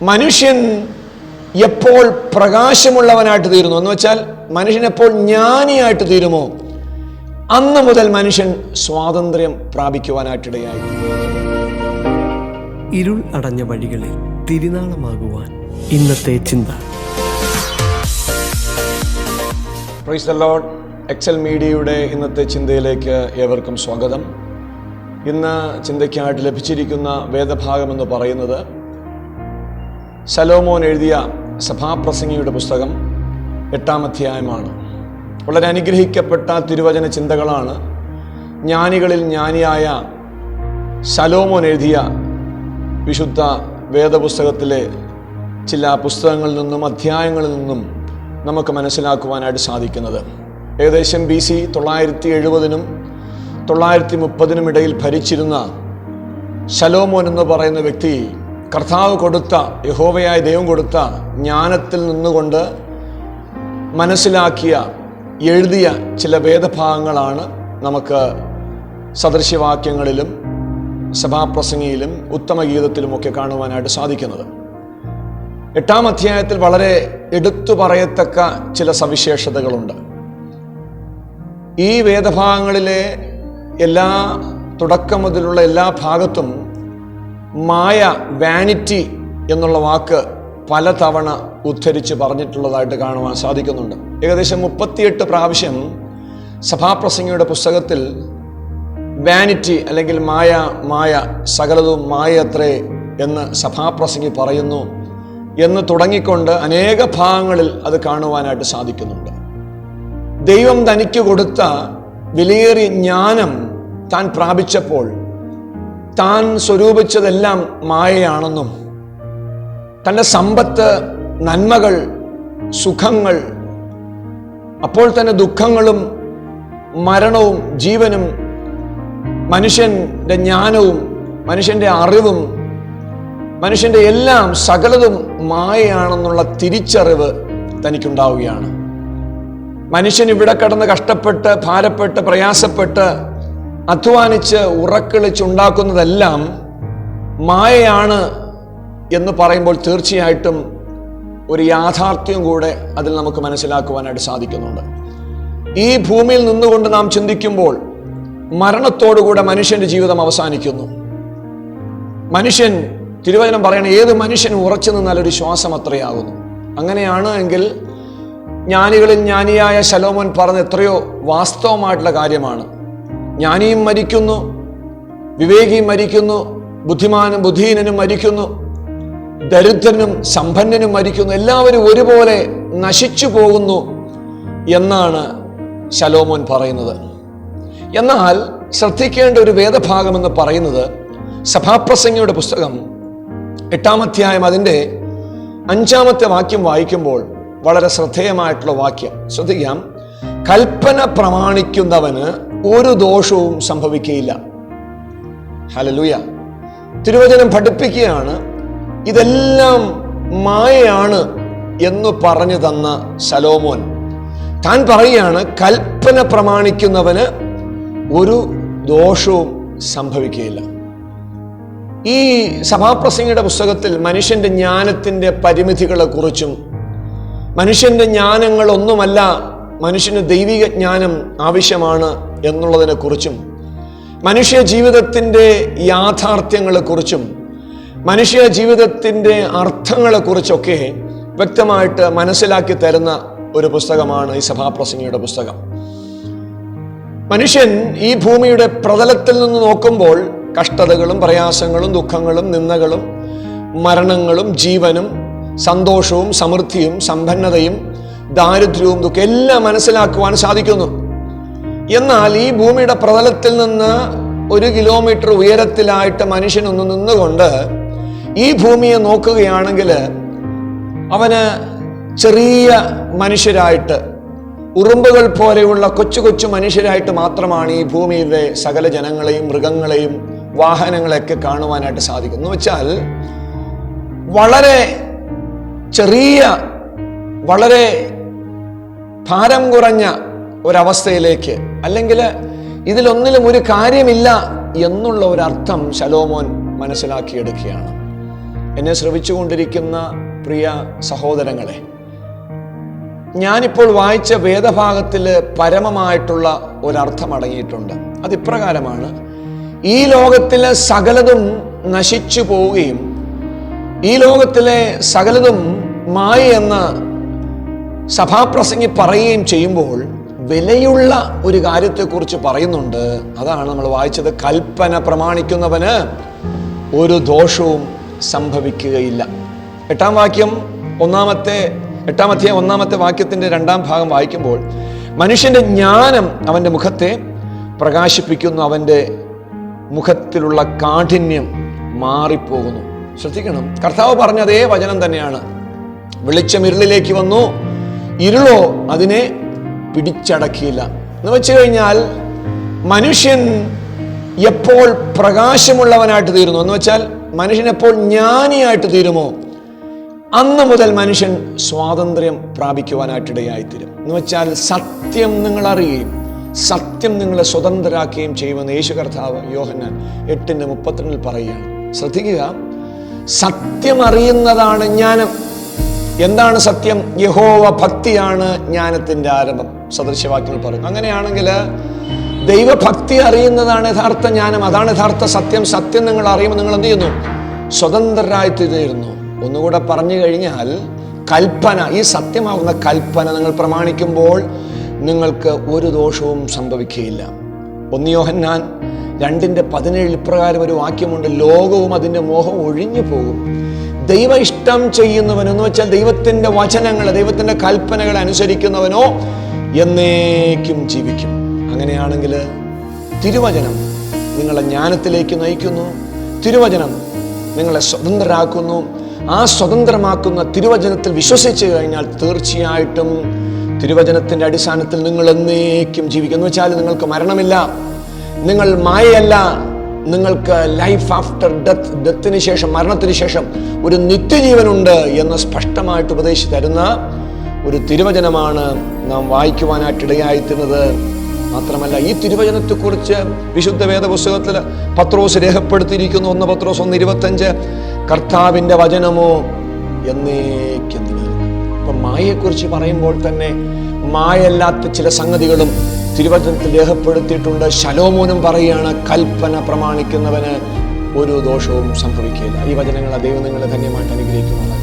മനുഷ്യൻ എപ്പോൾ പ്രകാശമുള്ളവനായിട്ട് തീരുന്നു എന്ന് വെച്ചാൽ മനുഷ്യൻ എപ്പോൾ ജ്ഞാനിയായിട്ട് തീരുമോ അന്ന് മുതൽ മനുഷ്യൻ സ്വാതന്ത്ര്യം പ്രാപിക്കുവാനായിട്ടിടയായി. ഇരുൾ അടഞ്ഞ വഴികളിൽ തിരുനാളമാകുവാൻ ഇന്നത്തെ ചിന്ത. Praise the Lord. എക്സൽ മീഡിയയുടെ ഇന്നത്തെ ചിന്തയിലേക്ക് ഏവർക്കും സ്വാഗതം. ഇന്ന് ചിന്തയ്ക്കായിട്ട് ലഭിച്ചിരിക്കുന്ന വേദഭാഗം എന്ന് പറയുന്നത് ശലോമോൻ എഴുതിയ സഭാപ്രസംഗിയുടെ പുസ്തകം 8-ാം അധ്യായമാണ്. വളരെ അനുഗ്രഹിക്കപ്പെട്ട തിരുവചന ചിന്തകളാണ് ജ്ഞാനികളിൽ ജ്ഞാനിയായ ശലോമോൻ എഴുതിയ വിശുദ്ധ വേദപുസ്തകത്തിലെ ചില പുസ്തകങ്ങളിൽ നിന്നും അധ്യായങ്ങളിൽ നിന്നും നമുക്ക് മനസ്സിലാക്കുവാനായിട്ട് സാധിക്കുന്നത്. ഏകദേശം BC 970 930 ഇടയിൽ ഭരിച്ചിരുന്ന ശലോമോൻ എന്ന് പറയുന്ന വ്യക്തി കർത്താവ് കൊടുത്ത, യഹോവയായ ദൈവം കൊടുത്ത ജ്ഞാനത്തിൽ നിന്നുകൊണ്ട് മനസ്സിലാക്കിയ, എഴുതിയ ചില വേദഭാഗങ്ങളാണ് നമുക്ക് സദൃശ്യവാക്യങ്ങളിലും സഭാപ്രസംഗിയിലും ഉത്തമഗീതത്തിലുമൊക്കെ കാണുവാനായിട്ട് സാധിക്കുന്നത്. 8-ാം അധ്യായത്തിൽ വളരെ എടുത്തു പറയത്തക്ക ചില സവിശേഷതകളുണ്ട്. ഈ വേദഭാഗങ്ങളിലെ എല്ലാ തുടക്കം മുതലുള്ള എല്ലാ ഭാഗത്തും മായ, വാനിറ്റി എന്നുള്ള വാക്ക് പലതവണ ഉദ്ധരിച്ച് പറഞ്ഞിട്ടുള്ളതായിട്ട് കാണുവാൻ സാധിക്കുന്നുണ്ട്. ഏകദേശം 38 പ്രാവശ്യം സഭാപ്രസംഗിയുടെ പുസ്തകത്തിൽ വാനിറ്റി അല്ലെങ്കിൽ മായ, മായ സകലതും മായത്രേ എന്ന് സഭാപ്രസംഗി പറയുന്നു എന്ന് തുടങ്ങിക്കൊണ്ട് അനേക ഭാഗങ്ങളിൽ അത് കാണുവാനായിട്ട് സാധിക്കുന്നുണ്ട്. ദൈവം തനിക്ക് കൊടുത്ത വിലയേറിയ ജ്ഞാനം താൻ പ്രാപിച്ചപ്പോൾ താൻ സ്വരൂപിച്ചതെല്ലാം മായയാണെന്നും തൻ്റെ സമ്പത്ത്, നന്മകൾ, സുഖങ്ങൾ, അപ്പോൾ തന്നെ ദുഃഖങ്ങളും മരണവും ജീവനും മനുഷ്യൻ്റെ ജ്ഞാനവും മനുഷ്യൻ്റെ അറിവും മനുഷ്യൻ്റെ എല്ലാം സകലതും മായയാണെന്നുള്ള തിരിച്ചറിവ് തനിക്കുണ്ടാവുകയാണ്. മനുഷ്യൻ ഇവിടെ കിടന്ന് കഷ്ടപ്പെട്ട്, ഭാരപ്പെട്ട്, പ്രയാസപ്പെട്ട്, അധ്വാനിച്ച്, ഉറക്കളിച്ചുണ്ടാക്കുന്നതെല്ലാം മായയാണ് എന്ന് പറയുമ്പോൾ തീർച്ചയായിട്ടും ഒരു യാഥാർത്ഥ്യം കൂടെ അതിൽ നമുക്ക് മനസ്സിലാക്കുവാനായിട്ട് സാധിക്കുന്നുണ്ട്. ഈ ഭൂമിയിൽ നിന്നുകൊണ്ട് നാം ചിന്തിക്കുമ്പോൾ മരണത്തോടുകൂടെ മനുഷ്യൻ്റെ ജീവിതം അവസാനിക്കുന്നു. മനുഷ്യൻ, തിരുവചനം പറയണ, ഏത് മനുഷ്യനും ഉറച്ചു നിന്നാൽ ഒരു ശ്വാസം അത്രയാകുന്നു. അങ്ങനെയാണ് എങ്കിൽ ജ്ഞാനികളിൽ ജ്ഞാനിയായ ശലോമോൻ പറഞ്ഞ എത്രയോ വാസ്തവമായിട്ടുള്ള കാര്യമാണ്. ജ്ഞാനിയും മരിക്കുന്നു, വിവേകിയും മരിക്കുന്നു, ബുദ്ധിമാനും ബുദ്ധിഹീനനും മരിക്കുന്നു, ദരിദ്രനും സമ്പന്നനും മരിക്കുന്നു, എല്ലാവരും ഒരുപോലെ നശിച്ചു പോകുന്നു എന്നാണ് ശലോമോൻ പറയുന്നത്. എന്നാൽ ശ്രദ്ധിക്കേണ്ട ഒരു വേദഭാഗം എന്ന് പറയുന്നത് സഭാപ്രസംഗിയുടെ പുസ്തകം 8-ാം അധ്യായം അതിൻ്റെ 5-ാമത്തെ വാക്യം വായിക്കുമ്പോൾ വളരെ ശ്രദ്ധേയമായിട്ടുള്ള വാക്യം ശ്രദ്ധിക്കാം. കൽപ്പന പ്രമാണിക്കുന്നവന് ഒരു ദോഷവും സംഭവിക്കുകയില്ല. ഹല്ലേലൂയ. തിരുവചനം പഠിപ്പിക്കുകയാണ് ഇതെല്ലാം മായയാണ് എന്ന് പറഞ്ഞു തന്ന ശലോമോൻ താൻ പറയുകയാണ്, കൽപ്പന പ്രമാണിക്കുന്നവന് ഒരു ദോഷവും സംഭവിക്കുകയില്ല. ഈ സഭാപ്രസംഗിയുടെ പുസ്തകത്തിൽ മനുഷ്യന്റെ ജ്ഞാനത്തിന്റെ പരിമിതികളെ കുറിച്ചും മനുഷ്യന്റെ ജ്ഞാനങ്ങളൊന്നുമല്ല, മനുഷ്യന് ദൈവിക ജ്ഞാനം ആവശ്യമാണ് എന്നുള്ളതിനെ കുറിച്ചും മനുഷ്യ ജീവിതത്തിൻ്റെ യാഥാർത്ഥ്യങ്ങളെക്കുറിച്ചും മനുഷ്യ ജീവിതത്തിൻ്റെ അർത്ഥങ്ങളെക്കുറിച്ചൊക്കെ വ്യക്തമായിട്ട് മനസ്സിലാക്കി തരുന്ന ഒരു പുസ്തകമാണ് ഈ സഭാപ്രസംഗിയുടെ പുസ്തകം. മനുഷ്യൻ ഈ ഭൂമിയുടെ പ്രതലത്തിൽ നിന്ന് നോക്കുമ്പോൾ കഷ്ടതകളും പ്രയാസങ്ങളും ദുഃഖങ്ങളും നിന്ദകളും മരണങ്ങളും ജീവനും സന്തോഷവും സമൃദ്ധിയും സമ്പന്നതയും ദാരിദ്ര്യവും ദുഃഖം എല്ലാം മനസ്സിലാക്കുവാൻ സാധിക്കുന്നു. എന്നാൽ ഈ ഭൂമിയുടെ പ്രതലത്തിൽ നിന്ന് 1 കിലോമീറ്റർ ഉയരത്തിലായിട്ട് മനുഷ്യനൊന്ന് നിന്നുകൊണ്ട് ഈ ഭൂമിയെ നോക്കുകയാണെങ്കിൽ അവന് ചെറിയ മനുഷ്യരായിട്ട്, ഉറുമ്പുകൾ പോലെയുള്ള കൊച്ചു കൊച്ചു മനുഷ്യരായിട്ട് മാത്രമാണ് ഈ ഭൂമിയിലെ സകല ജനങ്ങളെയും മൃഗങ്ങളെയും വാഹനങ്ങളെയൊക്കെ കാണുവാനായിട്ട് സാധിക്കും. എന്ന് വെച്ചാൽ വളരെ ചെറിയ, വളരെ ഭാരം കുറഞ്ഞ ഒരവസ്ഥയിലേക്ക്, അല്ലെങ്കിൽ ഇതിലൊന്നിലും ഒരു കാര്യമില്ല എന്നുള്ള ഒരർത്ഥം ശലോമോൻ മനസ്സിലാക്കിയെടുക്കുകയാണ്. എന്നെ ശ്രവിച്ചുകൊണ്ടിരിക്കുന്ന പ്രിയ സഹോദരങ്ങളെ, ഞാനിപ്പോൾ വായിച്ച വേദഭാഗത്തിൽ പരമമായിട്ടുള്ള ഒരർത്ഥം അടങ്ങിയിട്ടുണ്ട്. അതിപ്രകാരമാണ്: ഈ ലോകത്തിലെ സകലതും നശിച്ചു പോവുകയും ഈ ലോകത്തിലെ സകലതും മായ എന്ന് സഭാപ്രസംഗി പറയുകയും ചെയ്യുമ്പോൾ വിലയുള്ള ഒരു കാര്യത്തെക്കുറിച്ച് പറയുന്നുണ്ട്. അതാണ് നമ്മൾ വായിച്ചത്: കൽപ്പന പ്രമാണിക്കുന്നവന് ഒരു ദോഷവും സംഭവിക്കുകയില്ല. എട്ടാമത്തെ വാക്യത്തിന്റെ 2-ാം ഭാഗം വായിക്കുമ്പോൾ, മനുഷ്യന്റെ ജ്ഞാനം അവന്റെ മുഖത്തെ പ്രകാശിപ്പിക്കുന്നു, അവന്റെ മുഖത്തിലുള്ള കാഠിന്യം മാറിപ്പോകുന്നു. ശ്രദ്ധിക്കണം, കർത്താവ് പറഞ്ഞ അതേ വചനം തന്നെയാണ്. വെളിച്ചം ഇരുളിലേക്ക് വന്നു, ഇരുളോ അതിനെ പിടിച്ചടക്കിയില്ല. എന്ന് വെച്ച് കഴിഞ്ഞാൽ മനുഷ്യൻ എപ്പോൾ പ്രകാശമുള്ളവനായിട്ട് തീരുന്നു, എന്ന് വെച്ചാൽ മനുഷ്യൻ എപ്പോൾ ജ്ഞാനിയായിട്ട് തീരുമോ, അന്ന് മുതൽ മനുഷ്യൻ സ്വാതന്ത്ര്യം പ്രാപിക്കുവാനായിട്ടിടയായിത്തീരും. എന്ന് വെച്ചാൽ സത്യം നിങ്ങൾ അറിയുകയും സത്യം നിങ്ങളെ സ്വതന്ത്രരാക്കുകയും ചെയ്യുമെന്ന് യേശു കർത്താവ് യോഹന്നാൻ 8:32 പറയുകയാണ്. ശ്രദ്ധിക്കുക, സത്യം അറിയുന്നതാണ് ജ്ഞാനം. എന്താണ് സത്യം? യഹോവ ഭക്തിയാണ് ജ്ഞാനത്തിന്റെ ആരംഭം. സദൃശവാക്യങ്ങൾ പറയും. അങ്ങനെയാണെങ്കിൽ ദൈവഭക്തി അറിയുന്നതാണ് യഥാർത്ഥ ജ്ഞാനം. അതാണ് യഥാർത്ഥ സത്യം. സത്യം നിങ്ങൾ അറിയുമ്പോൾ നിങ്ങൾ എന്ത് ചെയ്യുന്നു? സ്വതന്ത്രരായിത്തീരുന്നു. ഒന്നുകൂടെ പറഞ്ഞു കഴിഞ്ഞാൽ, കൽപ്പന, ഈ സത്യമാകുന്ന കൽപ്പന നിങ്ങൾ പ്രമാണിക്കുമ്പോൾ നിങ്ങൾക്ക് ഒരു ദോഷവും സംഭവിക്കുകയില്ല. 1 യോഹന്നാൻ 2:17 ഇപ്രകാരം ഒരു വാക്യമുണ്ട്: ലോകവും അതിൻ്റെ മോഹവും ഒഴിഞ്ഞു പോകും, ദൈവ ഇഷ്ടം ചെയ്യുന്നവൻ, എന്ന് വെച്ചാൽ ദൈവത്തിൻ്റെ വചനങ്ങളെ, ദൈവത്തിൻ്റെ കൽപ്പനകളെ അനുസരിക്കുന്നവനോ എന്നേക്കും ജീവിക്കും. അങ്ങനെയാണെങ്കിൽ തിരുവചനം നിങ്ങളെ ജ്ഞാനത്തിലേക്ക് നയിക്കുന്നു. തിരുവചനം നിങ്ങളെ സ്വതന്ത്രരാക്കുന്നു. ആ സ്വതന്ത്രമാക്കുന്ന തിരുവചനത്തിൽ വിശ്വസിച്ച് കഴിഞ്ഞാൽ തീർച്ചയായിട്ടും തിരുവചനത്തിൻ്റെ അടിസ്ഥാനത്തിൽ നിങ്ങൾ എന്നേക്കും ജീവിക്കും. എന്ന് വെച്ചാൽ നിങ്ങൾക്ക് മരണമില്ല, നിങ്ങൾ മായയല്ല, നിങ്ങൾക്ക് ലൈഫ് ആഫ്റ്റർ ഡെത്ത്, ഡെത്തിന് ശേഷം, മരണത്തിന് ശേഷം ഒരു നിത്യജീവനുണ്ട് എന്ന് സ്പഷ്ടമായിട്ട് ഉപദേശിച്ച് തരുന്ന ഒരു തിരുവചനമാണ് നാം വായിക്കുവാനായിട്ടിടയായിത്തീരുന്നത്. മാത്രമല്ല, ഈ തിരുവചനത്തെക്കുറിച്ച് വിശുദ്ധ വേദപുസ്തകത്തിൽ പത്രോസ് രേഖപ്പെടുത്തിയിരിക്കുന്നു. 1 പത്രോസ് 1:25, കർത്താവിൻ്റെ വചനമോ എന്നേക്കും നിലനിൽക്കും. അപ്പം മായയെക്കുറിച്ച് പറയുമ്പോൾ തന്നെ മായല്ലാത്ത ചില സംഗതികളും തിരുവചനത്തിൽ രേഖപ്പെടുത്തിയിട്ടുണ്ട്. ശലോമോനും പറയുകയാണ്, കൽപ്പന പ്രമാണിക്കുന്നവന് ഒരു ദോഷവും സംഭവിക്കില്ല. ഈ വചനങ്ങളെ ദൈവം നിങ്ങളെ ധന്യമായിട്ട് അനുഗ്രഹിക്കുന്നു.